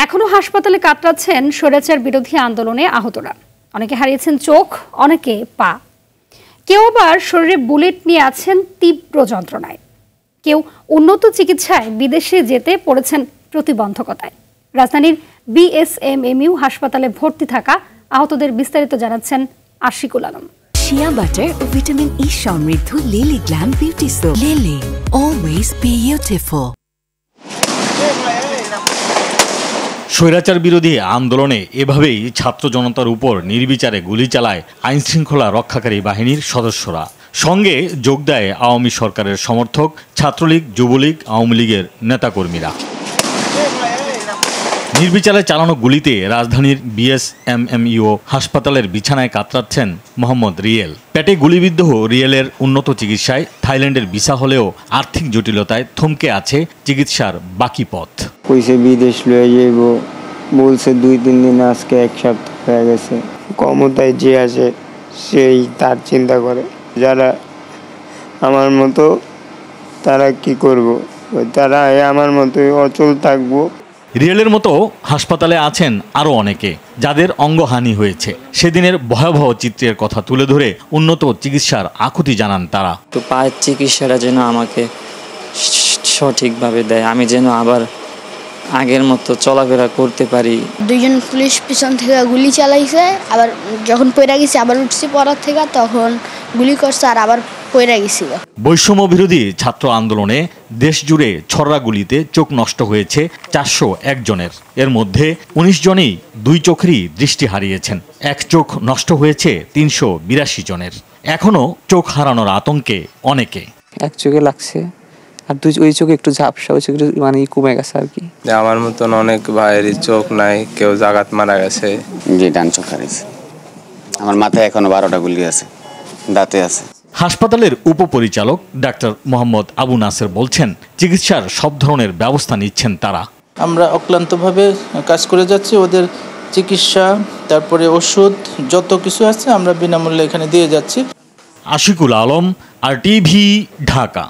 এখনো হাসপাতালে কাতরাচ্ছেন স্বৈরাচার বিরোধী আন্দোলনে আহতরা। অনেকে হারিয়েছেন চোখ, অনেকে পা, কেউ আবার শরীরে বুলেট নিয়ে আছেন তীব্র যন্ত্রণায়, কেউ উন্নত চিকিৎসায় বিদেশে যেতে পড়েছেন প্রতিবন্ধকতায়। রাজধানীর বিএসএমএমইউ হাসপাতালে ভর্তি থাকা আহতদের বিস্তারিত জানাচ্ছেন আশিকুল আলম। শিয়া বাটার ও ভিটামিন ই সমৃদ্ধ lily glam beauty soap. Lily, always beautiful. স্বৈরাচার বিরোধী আন্দোলনে এভাবেই ছাত্র জনতার উপর নির্বিচারে গুলি চালায় আইনশৃঙ্খলা রক্ষাকারী বাহিনীর সদস্যরা। সঙ্গে যোগ দেয় আওয়ামী সরকারের সমর্থক ছাত্রলীগ, যুবলীগ, আওয়ামী লীগের নেতাকর্মীরা। নির্বিচারে চালানো গুলিতে রাজধানীর বিএসএমএমইউ হাসপাতালের বিছানায় কাতরাচ্ছেন মোহাম্মদ রিয়েল। পেটে গুলিবিদ্ধ রিয়েলের উন্নত চিকিৎসায় থাইল্যান্ডের ভিসা হলেও আর্থিক জটিলতায় থমকে আছে চিকিৎসার বাকি পথ। কইছে বিদেশ লয়ে যাইব, বলছে 2-3 দিন, আজকে 1 সপ্তাহ হয়ে গেছে। ক্ষমতায় যে আছে সেই তার চিন্তা করে, যারা আমার মতো তারা কি করব, তারা আমার মতোই অচল থাকবো। রিয়েলের মতো হাসপাতালে আছেন আরও অনেকে, যাদের অঙ্গহানি হয়েছে। সেদিনের ভয়াবহ চিত্রের কথা তুলে ধরে উন্নত চিকিৎসার আকুতি জানান তারা। তো পায়ের চিকিৎসাটা যেন আমাকে সঠিকভাবে দেয়, আমি যেন আবার আগের মতো চলাফেরা করতে পারি। 2 জন পুলিশ পিছন থেকে গুলি চালাইছে, আবার যখন পয়রা গেছি আবার উঠছি পড়ার থেকে, তখন গুলি করছে আর আবার পয়রা গেছি। বৈষম্য বিরোধী ছাত্র আন্দোলনে দেশ জুড়ে ছররা গুলিতে চোখ নষ্ট হয়েছে 401 জনের। এর মধ্যে 19 জনই 2 চোখেরই দৃষ্টি হারিয়েছেন। 1 চোখ নষ্ট হয়েছে 382 জনের। এখনো চোখ হারানোর আতঙ্কে অনেকে। 1 চোখে লাগছে, আর ওই চোখে একটু ঝাপসা, ওই চোখে মানে কমে গেছে আর কি। আমার মতন অনেক ভাইয়েরই চোখ নাই, কেউ জাগাত মারা গেছে। যে ডান চোখ হারিয়েছে। আমার মাথায় এখনো 12টা গুলি আছে, দাঁতে আছে। হাসপাতালের উপপরিচালক ডাক্তার মোহাম্মদ আবু নাসের বলছেন, চিকিৎসার সব ধরনের ব্যবস্থা নিচ্ছেন তারা। আমরা অক্লান্তভাবে কাজ করে যাচ্ছি, ওদের চিকিৎসা, তারপরে ওষুধ, যত কিছু আছে আমরা বিনামূল্যে এখানে দিয়ে যাচ্ছি। আশিকুল আলম, RTV, ঢাকা।